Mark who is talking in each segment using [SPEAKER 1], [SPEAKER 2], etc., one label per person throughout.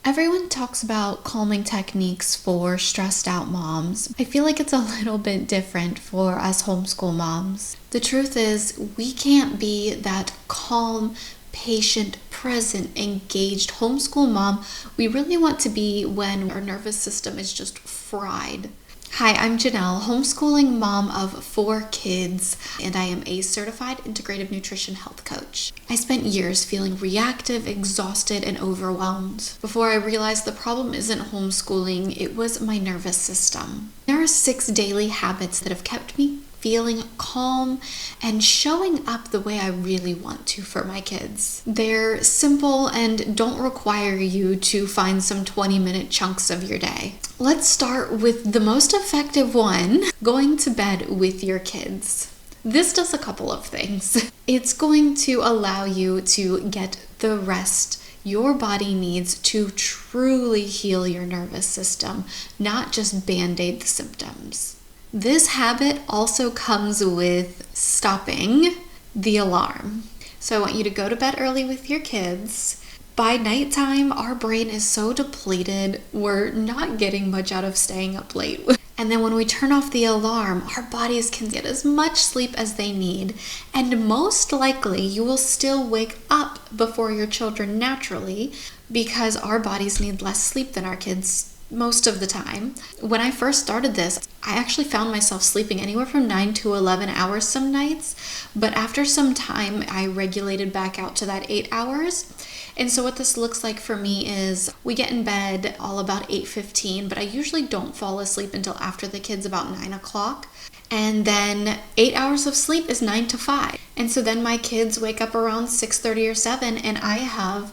[SPEAKER 1] Everyone talks about calming techniques for stressed out moms. I feel like it's a little bit different for us homeschool moms. The truth is, we can't be that calm, patient, present, engaged homeschool mom we really want to be when our nervous system is just fried. Hi, I'm Janelle, homeschooling mom of 4 kids, and I am a certified Integrative Nutrition Health Coach. I spent years feeling reactive, exhausted, and overwhelmed. Before I realized the problem isn't homeschooling, it was my nervous system. There are 6 daily habits that have kept me feeling calm and showing up the way I really want to for my kids. They're simple and don't require you to find some 20-minute chunks of your day. Let's start with the most effective one, going to bed with your kids. This does a couple of things. It's going to allow you to get the rest your body needs to truly heal your nervous system, not just band-aid the symptoms. This habit also comes with stopping the alarm. So I want you to go to bed early with your kids. By nighttime, our brain is so depleted, we're not getting much out of staying up late. And then when we turn off the alarm, our bodies can get as much sleep as they need. And most likely, you will still wake up before your children naturally because our bodies need less sleep than our kids most of the time. When I first started this, I actually found myself sleeping anywhere from 9 to 11 hours some nights, but after some time, I regulated back out to that 8 hours. And so what this looks like for me is we get in bed all about 8:15, but I usually don't fall asleep until after the kids about 9 o'clock. And then 8 hours of sleep is 9 to 5. And so then my kids wake up around 6:30 or 7, and I have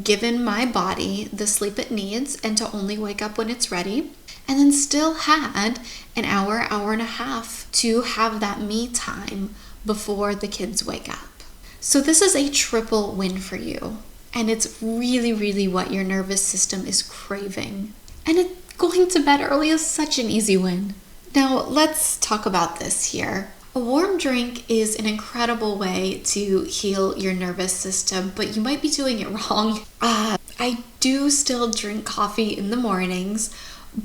[SPEAKER 1] given my body the sleep it needs and to only wake up when it's ready. And then still had an hour, hour and a half to have that me time before the kids wake up. So this is a triple win for you. And it's really, really what your nervous system is craving. And going to bed early is such an easy win. Now, let's talk about this here. A warm drink is an incredible way to heal your nervous system, but you might be doing it wrong. I do still drink coffee in the mornings,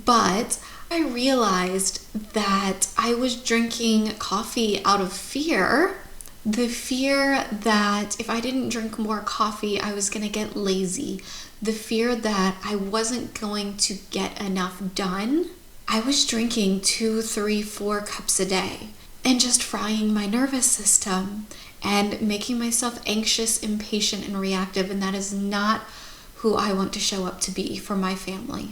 [SPEAKER 1] but I realized that I was drinking coffee out of fear. The fear that if I didn't drink more coffee, I was going to get lazy. The fear that I wasn't going to get enough done. I was drinking 2, 3, 4 cups a day and just frying my nervous system and making myself anxious, impatient, and reactive. And that is not who I want to show up to be for my family.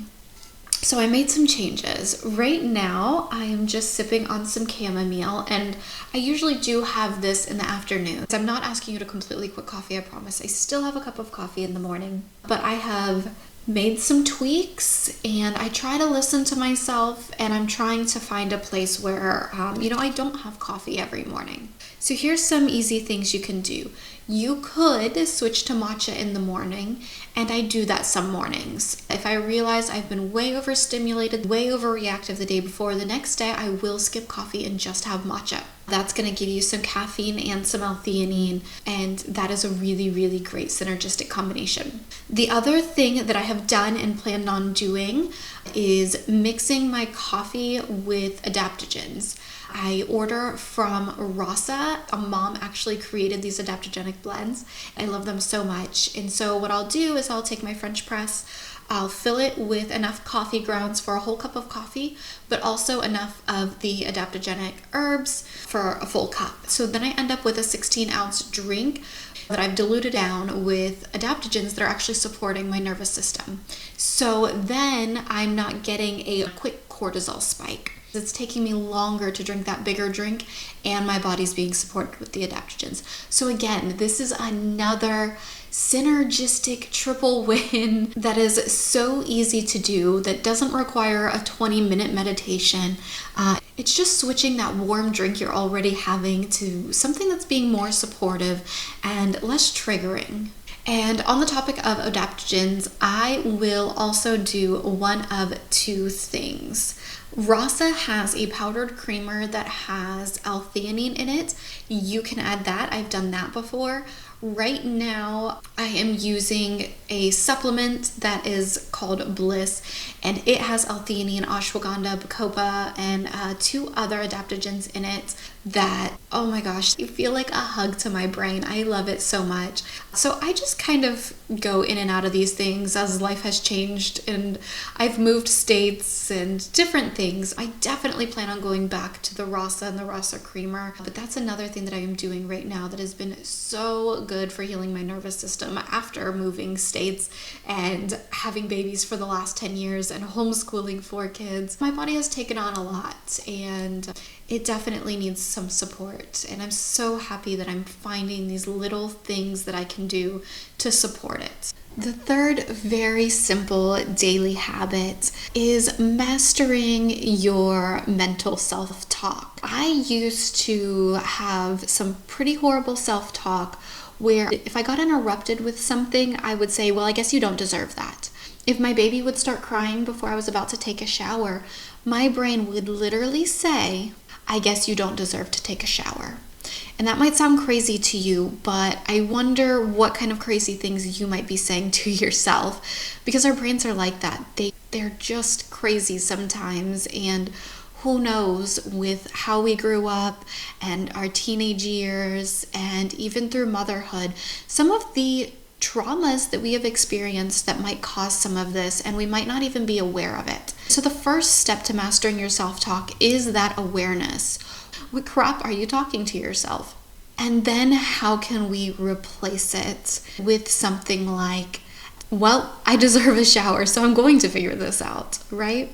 [SPEAKER 1] So I made some changes. Right now, I am just sipping on some chamomile, and I usually do have this in the afternoon. I'm not asking you to completely quit coffee, I promise. I still have a cup of coffee in the morning, but I have made some tweaks, and I try to listen to myself, and I'm trying to find a place where, I don't have coffee every morning. So here's some easy things you can do. You could switch to matcha in the morning, and I do that some mornings. If I realize I've been way overstimulated, way overreactive the day before, the next day I will skip coffee and just have matcha. That's going to give you some caffeine and some L-theanine, and that is a really, really great synergistic combination. The other thing that I have done and planned on doing is mixing my coffee with adaptogens. I order from Rasa. A mom actually created these adaptogenic blends. I love them so much. And so what I'll do is I'll take my French press, I'll fill it with enough coffee grounds for a whole cup of coffee, but also enough of the adaptogenic herbs for a full cup. So then I end up with a 16-ounce drink that I've diluted down with adaptogens that are actually supporting my nervous system. So then I'm not getting a quick cortisol spike. It's taking me longer to drink that bigger drink, and my body's being supported with the adaptogens. So again, this is another synergistic triple win that is so easy to do, that doesn't require a 20-minute meditation. It's just switching that warm drink you're already having to something that's being more supportive and less triggering. And on the topic of adaptogens, I will also do one of 2 things. Rasa has a powdered creamer that has L-theanine in it. You can add that. I've done that before. Right now, I am using a supplement that is called Bliss, and it has L-theanine, ashwagandha, bacopa, and 2 other adaptogens in it that, oh my gosh, they feel like a hug to my brain. I love it so much. So I just kind of go in and out of these things as life has changed and I've moved states and different things. I definitely plan on going back to the Rasa and the Rasa creamer, but that's another thing that I am doing right now that has been so good for healing my nervous system after moving states and having babies for the last 10 years and homeschooling 4 kids. My body has taken on a lot and it definitely needs some support, and I'm so happy that I'm finding these little things that I can do to support it. The third very simple daily habit is mastering your mental self-talk. I used to have some pretty horrible self-talk where if I got interrupted with something, I would say, well, I guess you don't deserve that. If my baby would start crying before I was about to take a shower, my brain would literally say, I guess you don't deserve to take a shower. And that might sound crazy to you, but I wonder what kind of crazy things you might be saying to yourself, because our brains are like that. They're just crazy sometimes, and who knows, with how we grew up and our teenage years and even through motherhood, some of the traumas that we have experienced that might cause some of this, and we might not even be aware of it. So the first step to mastering your self-talk is that awareness. What crap are you talking to yourself? And then how can we replace it with something like, well, I deserve a shower, so I'm going to figure this out, right?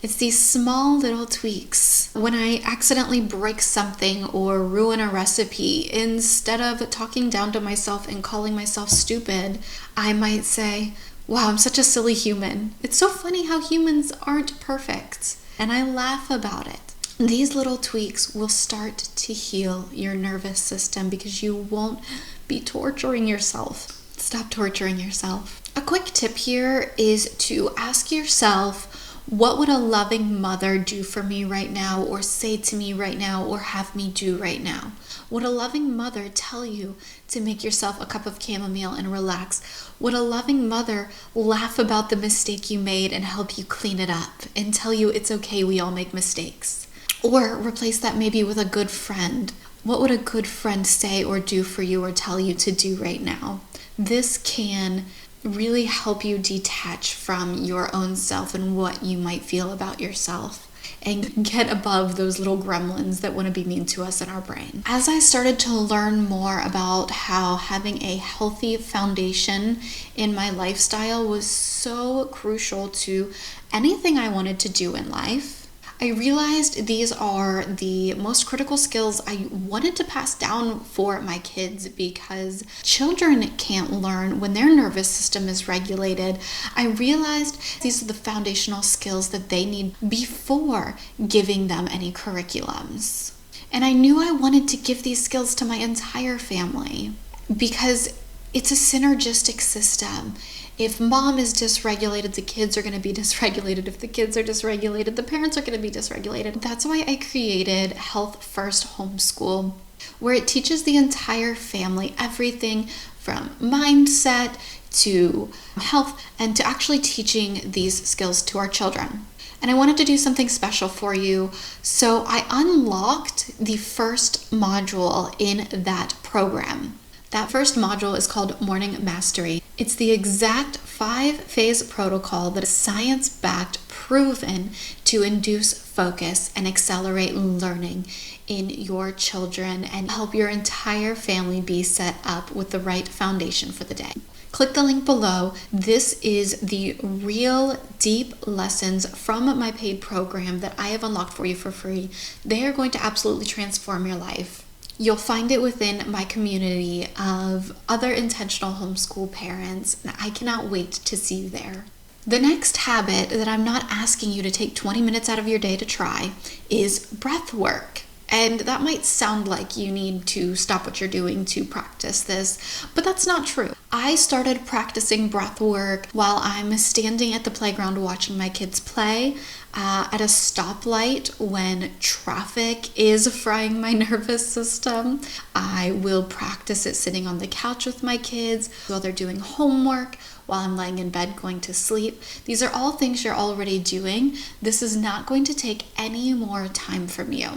[SPEAKER 1] It's these small little tweaks. When I accidentally break something or ruin a recipe, instead of talking down to myself and calling myself stupid, I might say, wow, I'm such a silly human. It's so funny how humans aren't perfect. And I laugh about it. These little tweaks will start to heal your nervous system because you won't be torturing yourself. Stop torturing yourself. A quick tip here is to ask yourself, what would a loving mother do for me right now, or say to me right now, or have me do right now? Would a loving mother tell you to make yourself a cup of chamomile and relax? Would a loving mother laugh about the mistake you made and help you clean it up and tell you it's okay, we all make mistakes? Or replace that maybe with a good friend. What would a good friend say or do for you or tell you to do right now? This can really help you detach from your own self and what you might feel about yourself and get above those little gremlins that want to be mean to us in our brain. As I started to learn more about how having a healthy foundation in my lifestyle was so crucial to anything I wanted to do in life, I realized these are the most critical skills I wanted to pass down for my kids, because children can't learn when their nervous system is regulated. I realized these are the foundational skills that they need before giving them any curriculums. And I knew I wanted to give these skills to my entire family because it's a synergistic system. If mom is dysregulated, the kids are going to be dysregulated. If the kids are dysregulated, the parents are going to be dysregulated. That's why I created Health First Homeschool, where it teaches the entire family everything from mindset to health and to actually teaching these skills to our children. And I wanted to do something special for you, so I unlocked the first module in that program. That first module is called Morning Mastery. It's the exact 5-phase protocol that is science-backed, proven to induce focus and accelerate learning in your children and help your entire family be set up with the right foundation for the day. Click the link below. This is the real deep lessons from my paid program that I have unlocked for you for free. They are going to absolutely transform your life. You'll find it within my community of other intentional homeschool parents, and I cannot wait to see you there. The next habit that I'm not asking you to take 20 minutes out of your day to try is breath work. And that might sound like you need to stop what you're doing to practice this, but that's not true. I started practicing breath work while I'm standing at the playground watching my kids play at a stoplight when traffic is frying my nervous system. I will practice it sitting on the couch with my kids while they're doing homework, while I'm laying in bed going to sleep. These are all things you're already doing. This is not going to take any more time from you.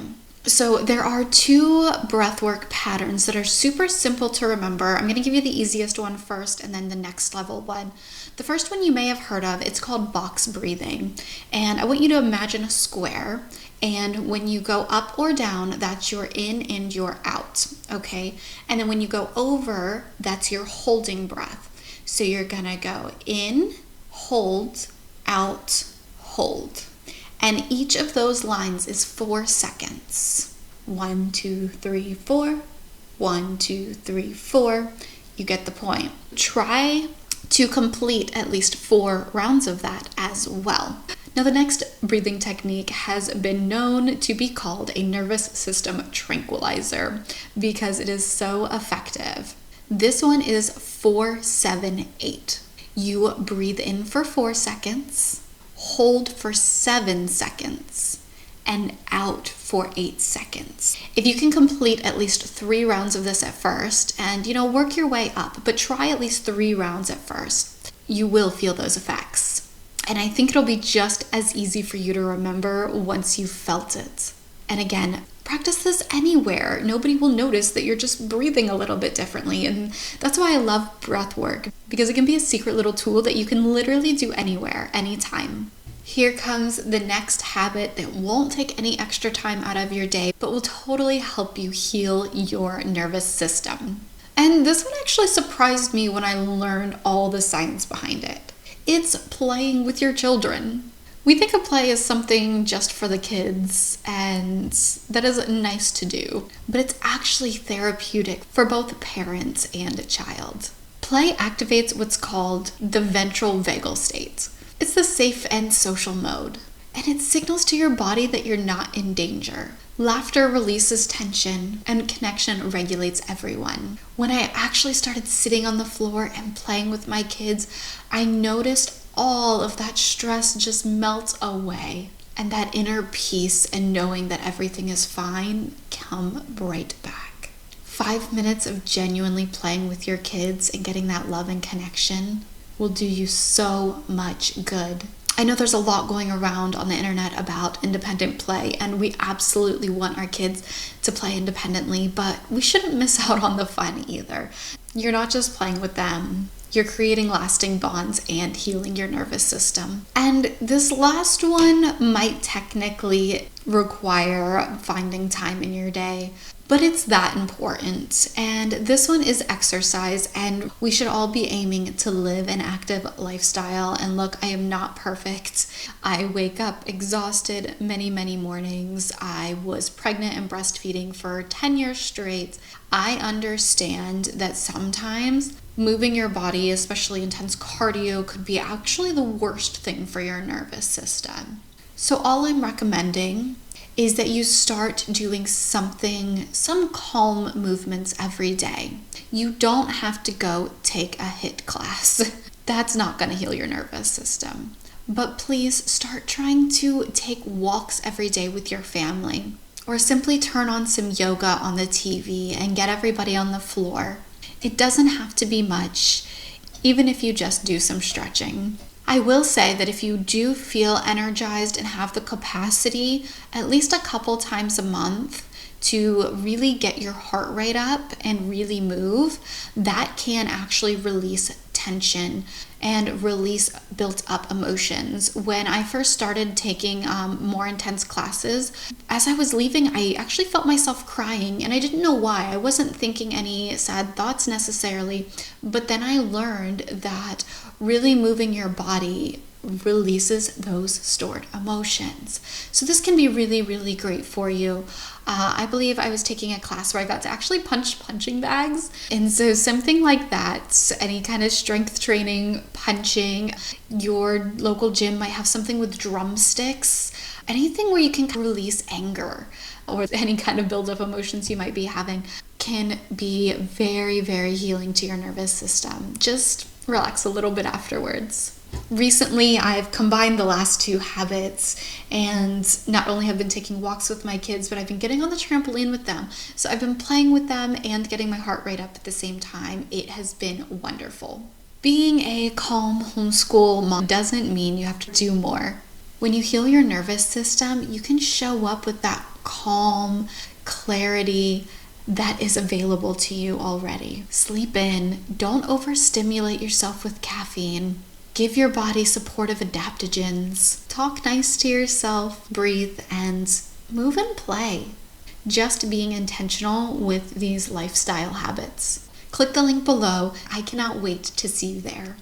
[SPEAKER 1] So there are 2 breathwork patterns that are super simple to remember. I'm going to give you the easiest one first and then the next level one. The first one you may have heard of, it's called box breathing. And I want you to imagine a square. And when you go up or down, that's your in and your out, okay? And then when you go over, that's your holding breath. So you're going to go in, hold, out, hold. And each of those lines is 4 seconds. 1, 2, 3, 4. 1, 2, 3, 4. You get the point. Try to complete at least 4 rounds of that as well. Now, the next breathing technique has been known to be called a nervous system tranquilizer because it is so effective. This one is 4-7-8. You breathe in for 4 seconds. Hold for 7 seconds, and out for 8 seconds. If you can complete at least 3 rounds of this at first, and work your way up, but try at least 3 rounds at first, you will feel those effects. And I think it'll be just as easy for you to remember once you've felt it. And again, practice this anywhere. Nobody will notice that you're just breathing a little bit differently. And that's why I love breath work, because it can be a secret little tool that you can literally do anywhere, anytime. Here comes the next habit that won't take any extra time out of your day, but will totally help you heal your nervous system. And this one actually surprised me when I learned all the science behind it. It's playing with your children. We think of play as something just for the kids, and that is nice to do, but it's actually therapeutic for both parents and child. Play activates what's called the ventral vagal state. It's the safe and social mode, and it signals to your body that you're not in danger. Laughter releases tension, and connection regulates everyone. When I actually started sitting on the floor and playing with my kids, I noticed all of that stress just melt away, and that inner peace and knowing that everything is fine come right back. 5 minutes of genuinely playing with your kids and getting that love and connection will do you so much good. I know there's a lot going around on the internet about independent play, and we absolutely want our kids to play independently, but we shouldn't miss out on the fun either. You're not just playing with them, you're creating lasting bonds and healing your nervous system. And this last one might technically require finding time in your day, but it's that important. And this one is exercise, and we should all be aiming to live an active lifestyle. And look, I am not perfect. I wake up exhausted many mornings. I was pregnant and breastfeeding for 10 years straight. I understand that sometimes moving your body, especially intense cardio, could be actually the worst thing for your nervous system. So all I'm recommending is that you start doing some calm movements every day. You don't have to go take a HIIT class. That's not going to heal your nervous system. But please start trying to take walks every day with your family, or simply turn on some yoga on the TV and get everybody on the floor. It doesn't have to be much, even if you just do some stretching. I will say that if you do feel energized and have the capacity, at least a couple times a month, to really get your heart rate up and really move, that can actually release tension and release built up emotions. When I first started taking more intense classes, as I was leaving, I actually felt myself crying, and I didn't know why. I wasn't thinking any sad thoughts necessarily, but then I learned that really moving your body releases those stored emotions. So this can be really, really great for you. I believe I was taking a class where I got to actually punch punching bags. And so something like that, any kind of strength training, punching, your local gym might have something with drumsticks, anything where you can release anger or any kind of buildup emotions you might be having can be very, very healing to your nervous system. Just relax a little bit afterwards. Recently, I've combined the last two habits and not only have been taking walks with my kids, but I've been getting on the trampoline with them. So I've been playing with them and getting my heart rate up at the same time. It has been wonderful. Being a calm homeschool mom doesn't mean you have to do more. When you heal your nervous system, you can show up with that calm clarity that is available to you already. Sleep in. Don't overstimulate yourself with caffeine. Give your body supportive adaptogens. Talk nice to yourself, breathe, and move and play. Just being intentional with these lifestyle habits. Click the link below. I cannot wait to see you there.